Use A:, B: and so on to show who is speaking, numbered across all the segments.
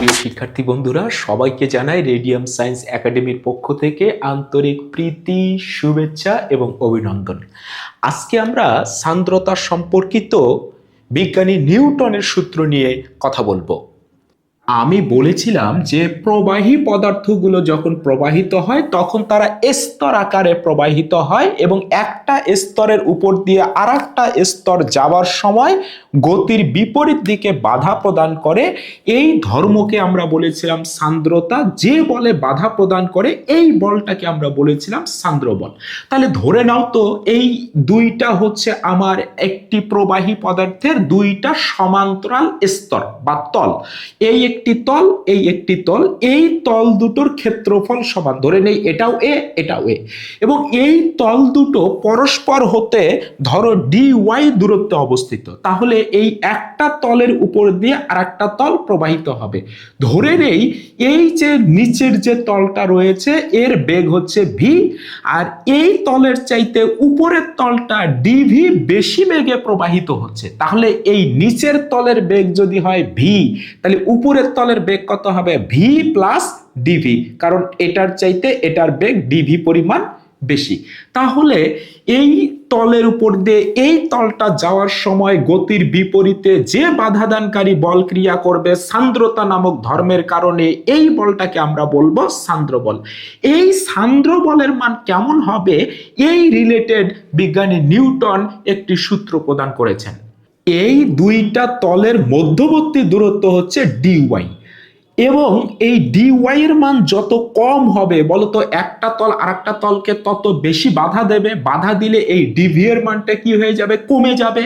A: প্রিয় শিক্ষার্থী বন্ধুরা, সবাইকে জানাই রেডিয়াম সায়েন্স একাডেমির পক্ষ থেকে আন্তরিক প্রীতি, শুভেচ্ছা এবং অভিনন্দন। আজকে আমরা সান্দ্রতা সম্পর্কিত বিজ্ঞানী নিউটনের সূত্র নিয়ে কথা বলবো। আমি বলেছিলাম যে প্রবাহী পদার্থগুলো যখন প্রবাহিত হয় তখন তারা স্তর আকারে প্রবাহিত হয় এবং একটা স্তরের উপর দিয়ে আরেকটা স্তর যাওয়ার সময় গতির বিপরীত দিকে বাধা প্রদান করে। এই ধর্মকে আমরা বলেছিলাম সান্দ্রতা। যে বলে বাধা প্রদান করে এই বলটাকে আমরা বলেছিলাম সান্দ্র বল। তাহলে ধরে নাও তো এই দুইটা হচ্ছে আমার একটি প্রবাহী পদার্থের দুইটা সমান্তরাল স্তর বা তল। এই একটি তল, এই একটি তল, এই তল দুটোর ক্ষেত্রফল সমান। ধরে নেই এটাও এ, এটাও এ, এবং এই তল দুটো পরস্পর হতে ধরো ডি ওয়াই দূরত্বে অবস্থিত। তাহলে এই একটা তলের উপর দিয়ে আর একটা তল প্রবাহিত হবে। ধরে নেই এই যে নিচের যে তলটা রয়েছে এর বেগ হচ্ছে ভি, আর এই তলের চাইতে উপরের তলটা ডিভি বেশি বেগে প্রবাহিত হচ্ছে। তাহলে এই নিচের তলের বেগ যদি হয় ভি, তাহলে উপরের তলের বেগ কত হবে? ভি প্লাস ডিভি, কারণ এটার চাইতে এটার বেগ ডিভি পরিমাণ বেশি। তাহলে এই তলের উপর দিয়ে এই তলটা যাওয়ার সময় গতির বিপরীতে যে বাধাদানকারী বল ক্রিয়া করবে সান্দ্রতা নামক ধর্মের কারণে, এই বলটাকে আমরা বলবো সান্দ্র বল। এই সান্দ্র বলের মান কেমন হবে এই রিলেটেড বিজ্ঞানী নিউটন একটি সূত্র প্রদান করেছেন। এই দুইটা তলের মধ্যবর্তী দূরত্ব হচ্ছে ডিওয়াই, এবং এই ডিওয়াই এর মান যত কম হবে বলতো একটা তল আরেকটা তলকে তত বেশি বাধা দেবে। বাধা দিলে এই ডিভি এর মানটা কি হয়ে যাবে? কমে যাবে।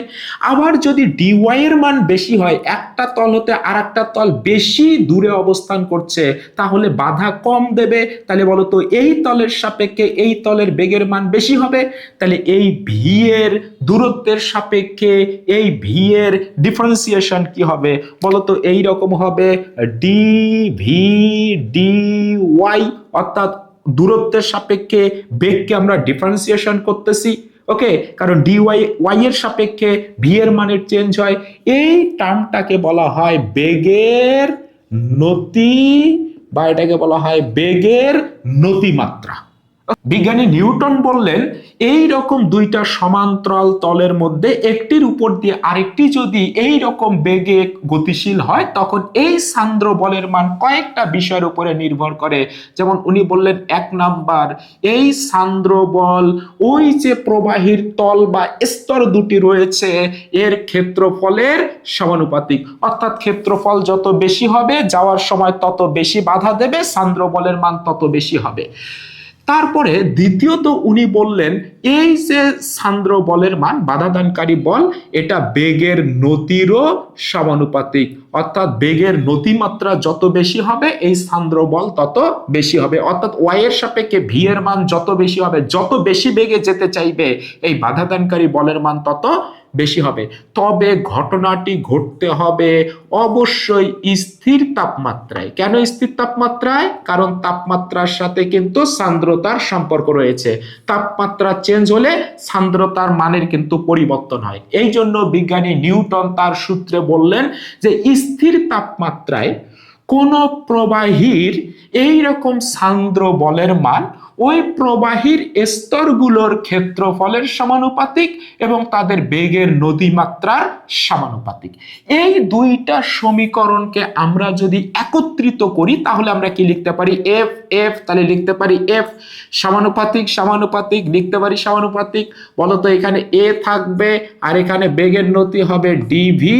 A: আবার যদি ডিওয়াই এর মান বেশি হয়, একটা তল হতে আরেকটা তল বেশি দূরে অবস্থান করছে, তাহলে বাধা কম দেবে। তাহলে বলতো এই তলের সাপেক্ষে এই তলের বেগের মান বেশি হবে। তাহলে এই ভি এর দূরত্বের সাপেক্ষে এই ভি এর ডিফারেন্সিয়েশন কি হবে বলতো? এই রকম হবে ডি ভি ডি ওয়াই, অর্থাৎ দূরত্বের সাপেক্ষে বেগকে আমরা ডিফারেন্সিয়েশন করতেছি। ওকে, কারণ ডি ওয়াই ওয়াই এর সাপেক্ষে ভি এর মানের চেঞ্জ হয়। এই টার্মটাকে বলা হয় বেগের নতি, বা এটাকে বলা হয় বেগের নতিমাত্রা। বিজ্ঞানী নিউটন বললেন এই রকম দুইটা সমান্তরাল তলের মধ্যে একটির উপর দিয়ে আরেকটি যদি এই রকম বেগে গতিশীল হয় তখন এই সান্দ্র বলের মান কয়েকটা বিষয়ের উপরে নির্ভর করে। যেমন উনি বললেন, এক নাম্বার, এই সান্দ্র বল ওই যে প্রবাহীর তল বা স্তর দুটি রয়েছে এর ক্ষেত্রফলের সমানুপাতিক, অর্থাৎ ক্ষেত্রফল যত বেশি হবে যাওয়ার সময় তত বেশি বাধা দেবে, সান্দ্র বলের মান তত বেশি হবে। তারপরে দ্বিতীয়ত উনি বললেন এই যে সান্দ্র বলের মান, বাধাদানকারী বল, এটা বেগের নতিরও সমানুপাতিক, অর্থাৎ বেগের নতিমাত্রা যত বেশি হবে এই সান্দ্র বল তত বেশি হবে। অর্থাৎ ওয়াই এর সাপেক্ষে ভি এর মান যত বেশি হবে, যত বেশি বেগে যেতে চাইবে এই বাধাদানকারী বলের মান তত বেশি হবে। তবে ঘটনাটি ঘটতে হবে অবশ্যই স্থির তাপমাত্রায়। কেন স্থির তাপমাত্রায়? কারণ তাপমাত্রার সাথে কিন্তু সান্দ্রতার সম্পর্ক রয়েছে। তাপমাত্রা চেঞ্জ হলে সান্দ্রতার মানের কিন্তু পরিবর্তন হয়। এই জন্য বিজ্ঞানী নিউটন তার সূত্রে বললেন যে স্থির তাপমাত্রায় কোন প্রবাহীর এই রকম সান্দ্র বলের মান ওই প্রবাহীর স্তরগুলোর ক্ষেত্রফলের সমানুপাতিক এবং তাদের বেগের নতিমাত্রার সমানুপাতিক। এই দুইটা সমীকরণকে আমরা যদি একত্রিত করি তাহলে আমরা কি লিখতে পারি? এফ এফ, তাহলে লিখতে পারি এফ সমানুপাতিক সমানুপাতিক, লিখতে পারি সমানুপাতিক। বলতো এখানে এ থাকবে আর এখানে বেগের নতি হবে ডিভি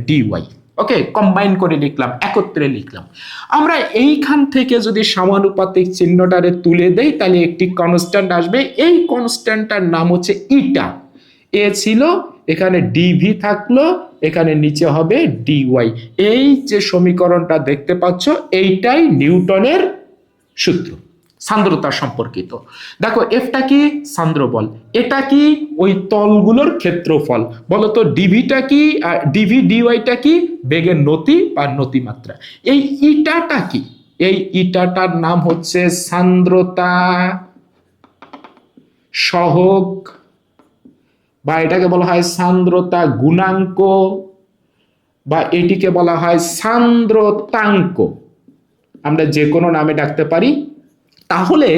A: ডিওয়াই। ওকে, কম্বাইন করে লিখলাম, একত্রে লিখলাম। আমরা এইখান থেকে যদি সমানুপাতিক চিহ্নটারে তুলে দেই তাহলে একটি কনস্ট্যান্ট আসবে। এই কনস্ট্যান্টটার নাম হচ্ছে ইটা। এ ছিল, এখানে ডিভি থাকলো, এখানে নিচে হবে ডিওয়াই। এই যে সমীকরণটা দেখতে পাচ্ছ এইটাই নিউটনের সূত্র সান্দ্রতা সম্পর্কিত। দেখো এফটা কি? সান্দ্র বল। এটা কি? ওই তলগুলোর ক্ষেত্রফল। বলতো ডিভিটা কি? ডিভি ডিওয়াইটা কি? বেগের নতি বা নতিমাত্রা। এই ইটাটা কি? এই ইটাটার নাম হচ্ছে সান্দ্রতা সহগ, বা এটাকে বলা হয় সান্দ্রতা গুণাঙ্ক, বা এটিকে বলা হয় সান্দ্রতাঙ্ক, আমরা যে কোনো নামে ডাকতে পারি। তাহলে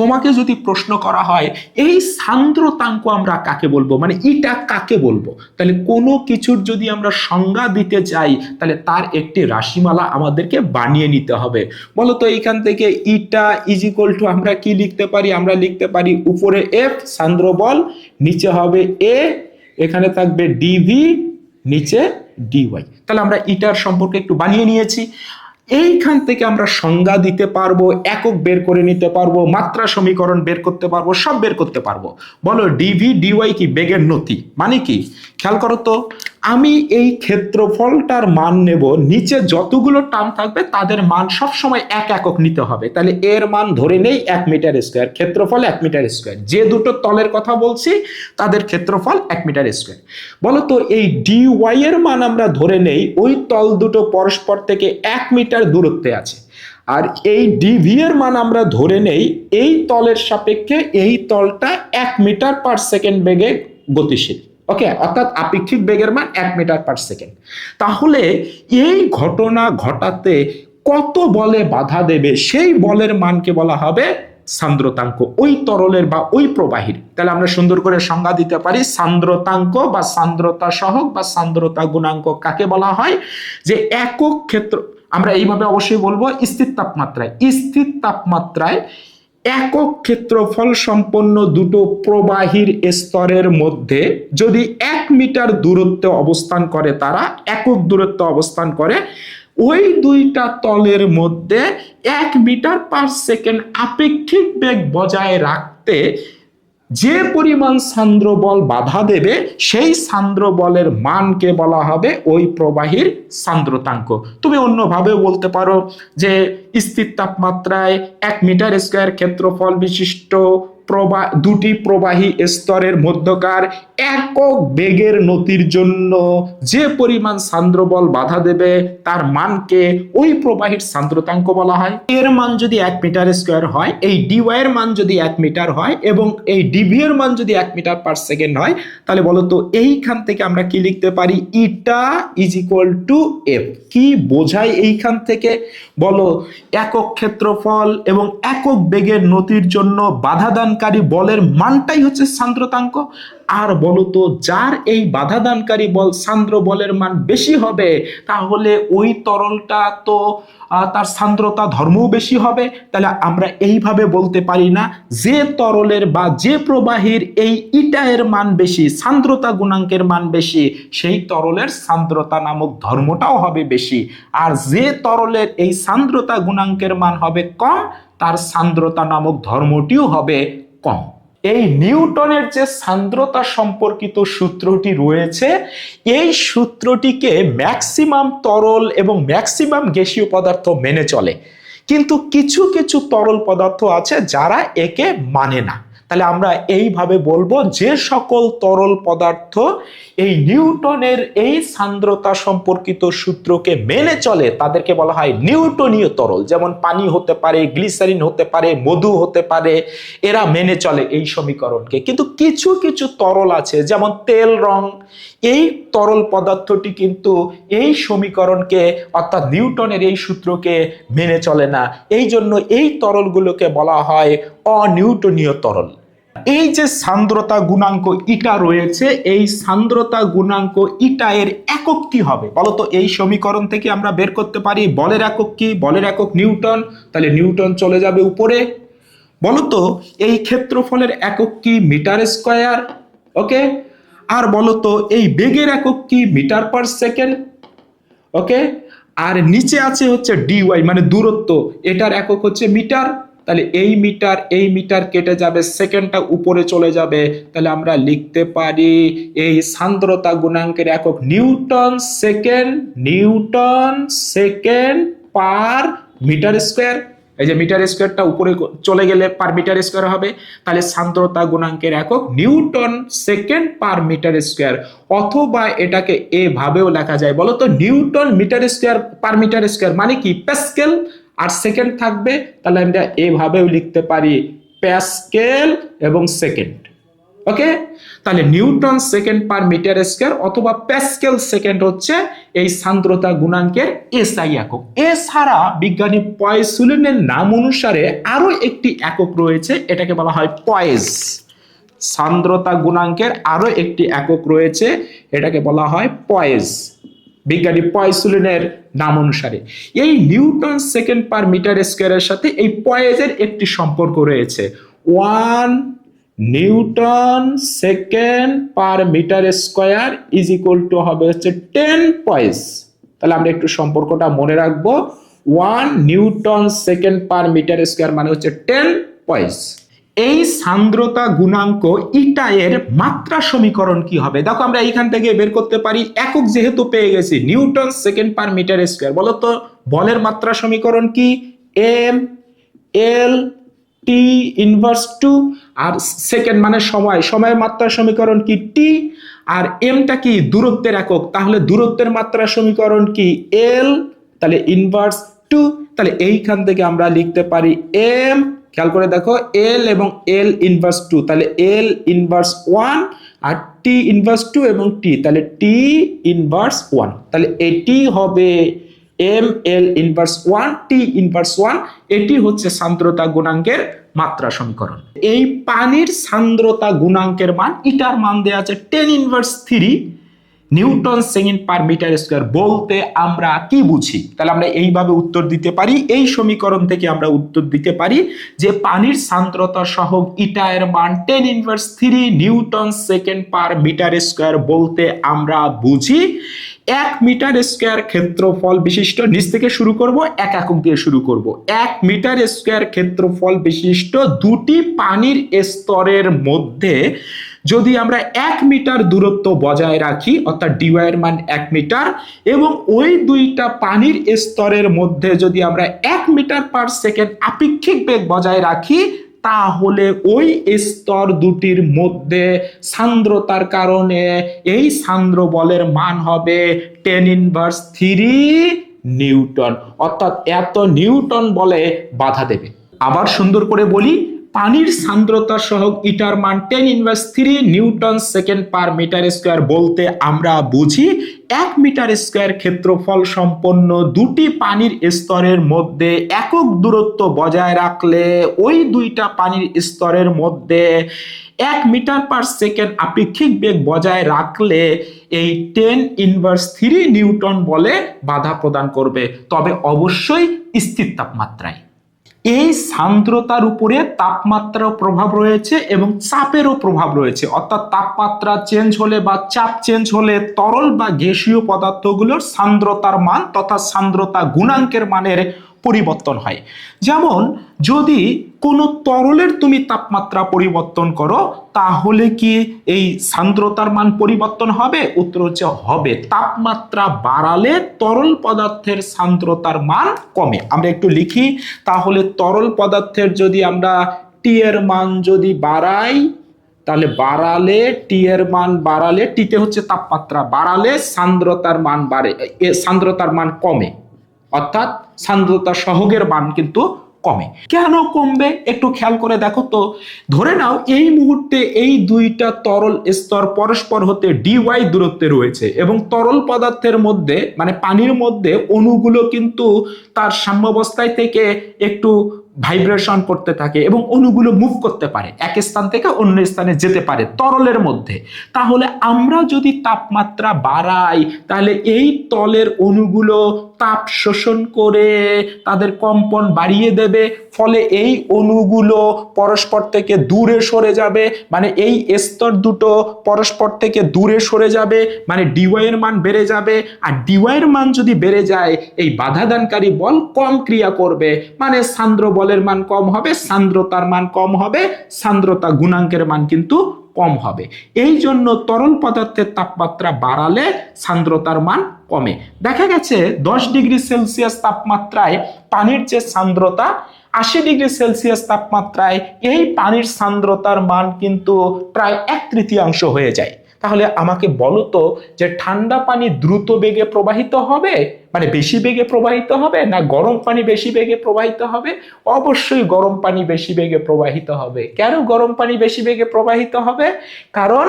A: তোমাকে যদি প্রশ্ন করা হয় এই সান্দ্রতাঙ্ক আমরা কাকে বলবো, মানে ইটা কাকে বলবো, তাহলে কোনো কিছুর যদি আমরা সংজ্ঞা দিতে চাই তাহলে তার একটি রাশিমালা আমাদেরকে বানিয়ে নিতে হবে। বলো তো এইখান থেকে ইটা ইজ ইকুয়াল টু আমরা কি লিখতে পারি, আমরা লিখতে পারি উপরে এফ সান্দ্র বল, নিচে হবে এ, এখানে থাকবে ডিভি, নিচে ডিওয়াই। তাহলে আমরা ইটার সম্পর্কে একটু বানিয়ে নিয়েছি। এইখান থেকে আমরা সংজ্ঞা দিতে পারবো, একক বের করে নিতে পারবো, মাত্রা সমীকরণ বের করতে পারবো, সব বের করতে পারবো। বলো ডিভি ডিওয়াই কি বেগের নতি, মানে কি? খেয়াল করো তো, আমি এই ক্ষেত্রফলটার মান নেব, নিচে যতগুলো টার্ম থাকবে তাদের মান সব সময় এক একক নিতে হবে। তাহলে এর মান ধরে নেই 1 মিটার স্কয়ার, ক্ষেত্রফল 1 মিটার স্কয়ার। যে দুটো তলের কথা বলছি তাদের ক্ষেত্রফল 1 মিটার স্কয়ার। বলো তো এই ডিওয়াই এর মান আমরা ধরে নেই ওই তল দুটো পরস্পর থেকে 1 মিটার দূরত্বে আছে, আর এই ডিভি এর মান আমরা ধরে নেই এই তলের সাপেক্ষে এই তলটা 1 মিটার পার সেকেন্ড বেগে গতিশীল। ওকে, অর্থাৎ আপেক্ষিক বেগের মান 1 মিটার পার সেকেন্ড। তাহলে এই ঘটনা ঘটাতে কত বলে বাধা দেবে সেই বলের মানকে বলা হবে সান্দ্রতাঙ্ক, ওই তরলের বা ওই প্রবাহীর। তাহলে আমরা সুন্দর করে সংজ্ঞা দিতে পারি সান্দ্রতাঙ্ক বা সান্দ্রতা সহগ বা সান্দ্রতা গুণাঙ্ক কাকে বলা হয়, যে একক ক্ষেত্র, আমরা এইভাবে অবশ্যই বলবো স্থির তাপমাত্রায়, স্থির তাপমাত্রায় একক ক্ষেত্রফল সম্পন্ন দুটো প্রবাহীর স্তরের মধ্যে যদি 1 মিটার দূরত্বে অবস্থান করে, তারা একক দূরত্বে অবস্থান করে, ওই দুইটা তলের মধ্যে 1 মিটার পার সেকেন্ড আপেক্ষিক বেগ বজায় রাখতে যে পরিমাণ সান্দ্র বল বাধা দেবে সেই সান্দ্র বলের মানকে বলা হবে ওই প্রবাহীর সান্দ্রতাঙ্ক। তুমি অন্যভাবে বলতে পারো যে স্থির তাপমাত্রায় 1 মিটার স্কয়ার ক্ষেত্রফল বিশিষ্ট দুটি প্রবাহী স্তরের মধ্যকার একক বেগের নতির জন্য যে পরিমাণ সান্দ্র বল বাধা দেবে তার মানকে ওই প্রবাহীর সান্দ্রতাঙ্ক বলা হয়। এর মান যদি 1 মিটার স্কয়ার হয়, এই ডিওয়াই এর মান যদি 1 মিটার হয় এবং এই ডিভি এর মান যদি 1 মিটার পার সেকেন্ড হয়, তাহলে বলো তো এইখান থেকে আমরা কি লিখতে পারি, ইটা ইজ ইকুয়াল টু এফ। কি বোঝায় এইখান থেকে? বলো একক ক্ষেত্রফল এবং একক বেগের নতির জন্য বাধাদানকারী বলের মানটাই হচ্ছে সান্দ্রতাঙ্ক। আর বলতো যার এই বাধাদানকারী বল সান্দ্র বলের মান বেশি হবে তাহলে ওই তরলটা তো তার সান্দ্রতা ধর্মও বেশি হবে। তাহলে আমরা এইভাবে বলতে পারি না যে তরলের বা যে প্রবাহীর এই ইটা এর মান বেশি, সান্দ্রতা গুণাঙ্কের মান বেশি, সেই তরলের সান্দ্রতা নামক ধর্মটাও হবে বেশি। আর যে তরলের এই সান্দ্রতা গুণাঙ্কের মান হবে কম, তার সান্দ্রতা নামক ধর্মটিও হবে কম। এই নিউটনের যে সান্দ্রতা সম্পর্কিত সূত্রটি রয়েছে, এই সূত্রটিকে ম্যাক্সিমাম তরল এবং ম্যাক্সিমাম গ্যাসীয় পদার্থ মেনে চলে, কিন্তু কিছু কিছু তরল পদার্থ আছে যারা একে মানে না। তাহলে আমরা এইভাবে বলবো যে সকল তরল পদার্থ এই নিউটনের এই সান্দ্রতা সম্পর্কিত সূত্রকে মেনে চলে তাদেরকে বলা হয় নিউটনীয় তরল। যেমন পানি হতে পারে, গ্লিসারিন হতে পারে, মধু হতে পারে, এরা মেনে চলে এই সমীকরণকে। কিন্তু কিছু কিছু তরল আছে যেমন তেল, রং, এই তরল পদার্থটি কিন্তু এই সমীকরণকে অর্থাৎ নিউটনের এই সূত্রকে মেনে চলে না। এই জন্য এই তরলগুলোকে বলা হয় অনিউটনীয় তরল। এই যে সান্দ্রতা গুণাঙ্ক ইটা রয়েছে, এই সান্দ্রতা গুণাঙ্ক ইটা এর একক কি হবে বলতো? এই সমীকরণ থেকে আমরা বের করতে পারি বলের একক কি, বলের একক নিউটন, তাহলে নিউটন চলে যাবে উপরে। বলতো এই ক্ষেত্রফলের একক কি, মিটার স্কয়ার। ওকে, আর বলতো এই বেগের একক কি, মিটার পার সেকেন্ড। ওকে, আর নিচে আছে হচ্ছে ডিওয়াই মানে দূরত্ব, এটার একক হচ্ছে মিটার। তাহলে এই মিটার কেটে যাবে, সেকেন্ডটা উপরে চলে যাবে। তাহলে আমরা লিখতে পারি এই সান্দ্রতা গুণাঙ্কের একক newton second per metre square. এই যে মিটার স্কয়ারটা উপরে চলে গেলে পার মিটার স্কয়ার হবে। তাহলে সান্দ্রতা গুণাঙ্কের একক newton second per metre square, অথবা এটাকে এভাবেও লেখা যায় বলতো newton metre square per metre square, মানে কি প্যাসকেল আর সেকেন্ড থাকবে। তাহলে আমরা এভাবেও লিখতে পারি প্যাসকেল এবং সেকেন্ড। ওকে, তাহলে newton second per metre square অথবা প্যাসকেল সেকেন্ড হচ্ছে এই সান্দ্রতা গুণাঙ্কের এসআই একক। এছাড়া বিজ্ঞানী পয়সুলিনের নাম অনুসারে আরো একটি একক রয়েছে, এটাকে বলা হয় পয়েজ। সান্দ্রতা গুণাঙ্কের আরো একটি একক রয়েছে, এটাকে বলা হয় পয়েজ, বিজ্ঞানী পয়সুলিনের নাম অনুসারে। এই নিউটন সেকেন্ড পার মিটার স্কয়ারের সাথে এই পয়েজের একটি সম্পর্ক রয়েছে। 1 newton second per metre square is equal to হবে হচ্ছে 10 পয়েজ। তাহলে আমরা একটু সম্পর্কটা মনে রাখবো, 1 newton second per metre square মানে হচ্ছে 10 পয়েজ। এই সান্দ্রতা গুণাঙ্ক ইটা এর মাত্রা সমীকরণ কি হবে? দেখো আমরা এইখান থেকে বের করতে পারি, একক যেহেতু পেয়ে গেছি newton second per metre square, বলো তো বলের মাত্রা সমীকরণ কি? এম এল টি ইনভার্স 2, আর সেকেন্ড মানে সময়, সময়ের মাত্রা সমীকরণ কি? টি। আর এমটা কি? দূরত্বের একক, তাহলে দূরত্বের মাত্রা সমীকরণ কি? এল, তাহলে ইনভার্স 2। তাহলে এইখান থেকে আমরা লিখতে পারি এম, খেয়াল করে দেখো, এল এবং এল ইনভার্স 2, তাহলে এল ইনভার্স 1 আর টি ইনভার্স 2 এবং টি, তাহলে টি ইনভার্স 1। তাহলে এটি হবে M L inverse 1 T inverse 1, এটি হচ্ছে সান্দ্রতা গুণাঙ্কের মাত্রা সমীকরণ। এই পানির সান্দ্রতা গুণাঙ্কের মান, ইটার মান দেওয়া আছে 10 inverse 3 newton second per metre square বলতে আমরা কি বুঝি? তাহলে আমরা এইভাবে উত্তর দিতে পারি, এই সমীকরণ থেকে আমরা উত্তর দিতে পারি যে পানির সান্দ্রতা সহগ ইটা এর মান 10 inverse 3 newton second per metre square বলতে আমরা বুঝি 1 মিটার স্কয়ার ক্ষেত্রফল বিশিষ্ট, নিচ থেকে শুরু করব, এক একক দিয়ে শুরু করব, 1 মিটার স্কয়ার ক্ষেত্রফল বিশিষ্ট দুটি পানির স্তরের মধ্যে যদি আমরা 1 মিটার দূরত্ব বজায় রাখি, অর্থাৎ ডিওয়াই এর মান 1 মিটার, এবং ওই দুইটা পানির স্তরের মধ্যে যদি আমরা 1 মিটার পার সেকেন্ড আপেক্ষিক বেগ বজায় রাখি, তাহলে ওই স্তর দুটির মধ্যে সান্দ্রতার কারণে এই সান্দ্র বলের মান হবে 10 ইনভার্স 3 নিউটন, অর্থাৎ এত নিউটন বলে বাধা দেবে। আবার সুন্দর করে বলি, পানির সান্দ্রতা সহগ ইটার মান 10 inverse 3 newton second per metre square বলতে আমরা বুঝি 1 মিটার স্কয়ার ক্ষেত্রফল সম্পন্ন দুটি পানির স্তরের মধ্যে একক দূরত্ব বজায় রাখলে ওই দুইটা পানির স্তরের মধ্যে 1 মিটার পার সেকেন্ড আপেক্ষিক বেগ বজায় রাখলে এই 10 ইনভার্স 3 নিউটন বলে বাধা প্রদান করবে, তবে অবশ্যই স্থির তাপমাত্রায়। এই সান্দ্রতার উপরে তাপমাত্রার প্রভাব রয়েছে এবং চাপেরও প্রভাব রয়েছে, অর্থাৎ তাপমাত্রা চেঞ্জ হলে বা চাপ চেঞ্জ হলে তরল বা গ্যাসীয় পদার্থগুলোর সান্দ্রতার মান তথা সান্দ্রতা গুণাঙ্কের মানের পরিবর্তন হয়। যেমন যদি কোনো তরলের তুমি তাপমাত্রা পরিবর্তন করো, তাহলে কি এই সান্দ্রতার মান পরিবর্তন হবে? উত্তর হচ্ছে হবে। তাপমাত্রা বাড়ালে তরল পদার্থের সান্দ্রতার মান কমে। আমরা একটু লিখি, তাহলে তরল পদার্থের যদি আমরা টি এর মান যদি বাড়াই, তাহলে বাড়ালে টি এর মান বাড়ালে, টিতে হচ্ছে তাপমাত্রা, বাড়ালে সান্দ্রতার মান বাড়ে, সান্দ্রতার মান কমে, অর্থাৎ সান্দ্রতা সহগের মান কিন্তু কমে। কেন কমবে একটু খেয়াল করে দেখো তো। ধরে নাও এই মুহূর্তে এই দুইটা তরল স্তর পরস্পর হতে ডিওয়াই দূরত্বে রয়েছে এবং তরল পদার্থের মধ্যে মানে পানির মধ্যে অণুগুলো কিন্তু তার সাম্যাবস্থায় থেকে একটু ভাইব্রেশন করতে থাকে এবং অণুগুলো মুভ করতে পারে, এক স্থান থেকে অন্য স্থানে যেতে পারে তরলের মধ্যে। তাহলে আমরা যদি তাপমাত্রা বাড়াই, তাহলে এই তলের অণুগুলো তাপ শোষণ করে তাদের কম্পন বাড়িয়ে দেবে, ফলে এই অণুগুলো পরস্পর থেকে দূরে সরে যাবে, মানে এই স্তর দুটো পরস্পর থেকে দূরে সরে যাবে, মানে ডিওয়াই এর মান বেড়ে যাবে। আর ডিওয়াই এর মান যদি বেড়ে যায়, এই বাধাদানকারী বল কম ক্রিয়া করবে, মানে সান্দ্র বলের মান কম হবে, সান্দ্রতার মান কম হবে, সান্দ্রতা গুণাঙ্কের মান কিন্তু কম হবে। এই জন্য তরল পদার্থের তাপমাত্রা বাড়ালে সান্দ্রতার মান কমে। দেখা গেছে 10 ডিগ্রি সেলসিয়াস তাপমাত্রায় পানির যে সান্দ্রতা, 80 ডিগ্রি সেলসিয়াস তাপমাত্রায় এই পানির সান্দ্রতার মান কিন্তু প্রায় 1/3 হয়ে যায়। তাহলে আমাকে বলো তো যে ঠান্ডা পানি দ্রুত বেগে প্রবাহিত হবে, মানে বেশি বেগে প্রবাহিত হবে, না গরম পানি বেশি বেগে প্রবাহিত হবে? অবশ্যই গরম পানি বেশি বেগে প্রবাহিত হবে। কেন গরম পানি বেশি বেগে প্রবাহিত হবে? কারণ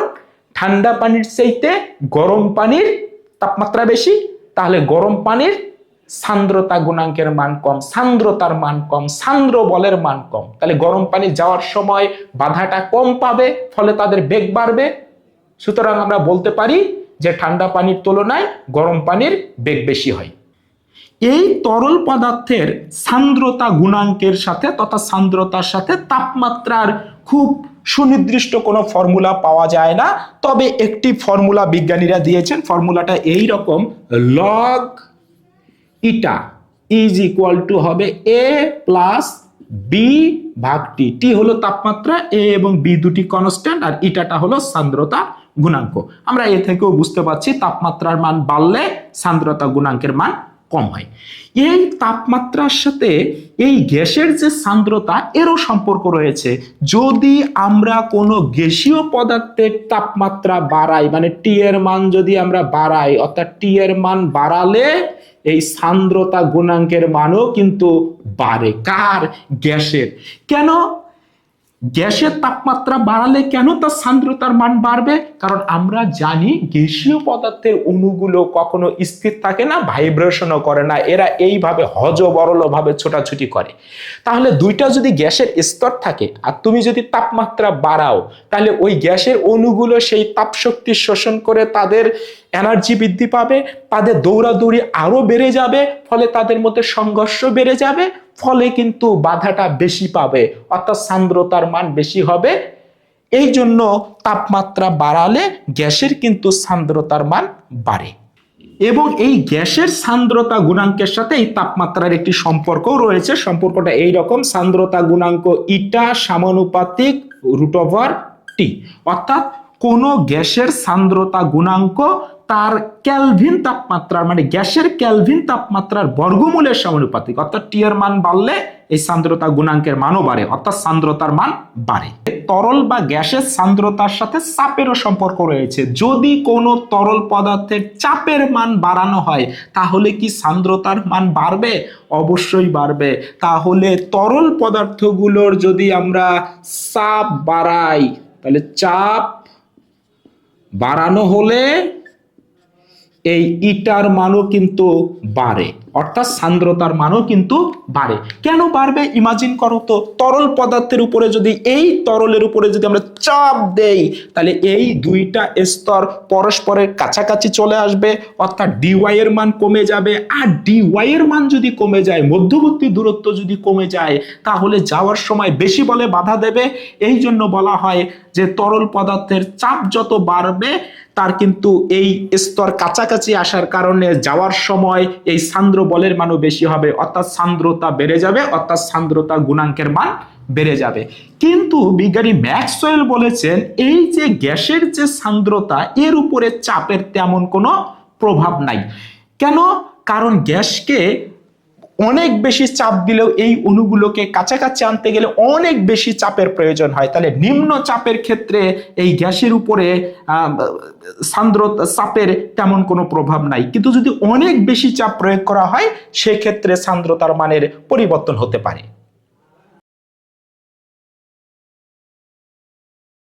A: ঠান্ডা পানির চাইতে গরম পানির তাপমাত্রা বেশি, তাহলে গরম পানির সান্দ্রতা গুণাঙ্কের মান কম, সান্দ্রতার মান কম, সান্দ্র বলের মান কম। তাহলে গরম পানি যাওয়ার সময় বাধাটা কম পাবে, ফলে তাদের বেগ বাড়বে। সুতরাং আমরা বলতে পারি যে ঠান্ডা পানির তুলনায় গরম পানির বেগ বেশি হয়। এই তরল পদার্থের সান্দ্রতা গুণাঙ্কের সাথে তথা সান্দ্রতার সাথে তাপমাত্রার খুব সুনির্দিষ্ট কোনো ফর্মুলা পাওয়া যায় না, তবে একটি ফর্মুলা বিজ্ঞানীরা দিয়েছেন। ফর্মুলাটা এই রকম, log eta is equal to হবে এ প্লাস বি ভাগ টি। টি হলো তাপমাত্রা, এ এবং বি দুটি কনস্ট্যান্ট, আর ইটাটা হলো সান্দ্রতা গুণাঙ্ক। আমরা এ থেকেও বুঝতে পারছি তাপমাত্রার মান বাড়লে সান্দ্রতা গুণাঙ্কের মান কম হয়। এই তাপমাত্রার সাথে এই গ্যাসের যে সান্দ্রতা, এরও সম্পর্ক রয়েছে। যদি আমরা কোনো গ্যাসীয় পদার্থের তাপমাত্রা বাড়াই, মানে টি এর মান যদি আমরা বাড়াই, অর্থাৎ টি এর মান বাড়ালে এই সান্দ্রতা গুণাঙ্কের মানও কিন্তু বাড়ে। কার? গ্যাসের। কেন? গ্যাসের তাপমাত্রা বাড়ালে কেন তার সান্দ্রতার মান বাড়বে? কারণ আমরা জানি গ্যাসীয় পদার্থের অণুগুলো কখনো স্থির থাকে না, ভাইব্রেশনও করে না, এরা এইভাবে হজবরল ভাবে ছোটাছুটি করে। তাহলে দুইটা যদি গ্যাসের স্তর থাকে আর তুমি যদি তাপমাত্রা বাড়াও, তাহলে ওই গ্যাসের অণুগুলো সেই তাপশক্তি শোষণ করে তাদের এনার্জি বৃদ্ধি পাবে, তাদের দৌড়াদৌড়ি আরো বেড়ে যাবে, ফলে তাদের মধ্যে সংঘর্ষ বেড়ে যাবে, ফলে কিন্তু বাধাটা বেশি পাবে, অর্থাৎ সান্দ্রতার মান বেশি হবে। এই জন্য তাপমাত্রা বাড়ালে গ্যাসের কিন্তু সান্দ্রতার মান বাড়ে। এবং এই গ্যাসের সান্দ্রতা গুণাঙ্কের সাথে এই তাপমাত্রার একটি সম্পর্কও রয়েছে। সম্পর্কটা এই রকম, সান্দ্রতা গুণাঙ্ক ইটা সমানুপাতিক √T, অর্থাৎ কোন গ্যাসের সান্দ্রতা গুণাঙ্ক তার ক্যালভিন তাপমাত্রার, মানে গ্যাসের ক্যালভিন তাপমাত্রার বর্গমূলের সমানুপাতিক, অর্থাৎ টি এর মান বাড়লে এই সান্দ্রতা গুণাঙ্কের মানও বাড়ে, অর্থাৎ সান্দ্রতার মান বাড়ে। তরল বা গ্যাসের সান্দ্রতার সাথে চাপেরও সম্পর্ক রয়েছে। যদি কোনো তরল পদার্থের চাপের মান বাড়ানো হয়, তাহলে কি সান্দ্রতার মান বাড়বে? অবশ্যই বাড়বে। তাহলে তরল পদার্থগুলোর যদি আমরা চাপ বাড়াই, তাহলে চাপ বাড়ানো হলে এই ইটার মানও কিন্তু বাড়ে, অর্থাৎ সান্দ্রতার মানও কিন্তু বাড়ে। কেন বাড়বে? ইমাজিন করো তো, তরল পদার্থের উপরে যদি, এই তরলের উপরে যদি আমরা চাপ দেই, তাহলে এই দুইটা স্তর পরস্পরের কাছাকাছি চলে আসবে, অর্থাৎ ডিওয়াই এর মান কমে যাবে। আর ডিওয়াই এর মান যদি কমে যায়, মধ্যবর্তী দূরত্ব যদি কমে যায়, তাহলে যাওয়ার সময় বেশি বলে বাধা দেবে। এই জন্য বলা হয় যে তরল পদার্থের চাপ যত বাড়বে, তার কিন্তু এই স্তর কাছাকাছি আসার কারণে যাওয়ার সময় এই সান্দ্র বলের মানও বেশি হবে, অর্থাৎ সান্দ্রতা বেড়ে যাবে, অর্থাৎ সান্দ্রতা গুণাঙ্কের মান বেড়ে যাবে। কিন্তু বিজ্ঞানী ম্যাক্সওয়েল বলেছেন এই যে গ্যাসের যে সান্দ্রতা, এর উপরে চাপের তেমন কোনো প্রভাব নাই। কেন? কারণ গ্যাসকে অনেক বেশি চাপ দিলেও এই অণুগুলোকে কাছাকাছি আনতে গেলে অনেক বেশি চাপের প্রয়োজন হয়। তাহলে নিম্ন চাপের ক্ষেত্রে এই গ্যাসের উপরে সান্দ্রতা চাপের তেমন কোনো প্রভাব নাই, কিন্তু যদি অনেক বেশি চাপ প্রয়োগ করা হয়, সেক্ষেত্রে সান্দ্রতার মানের পরিবর্তন হতে পারে।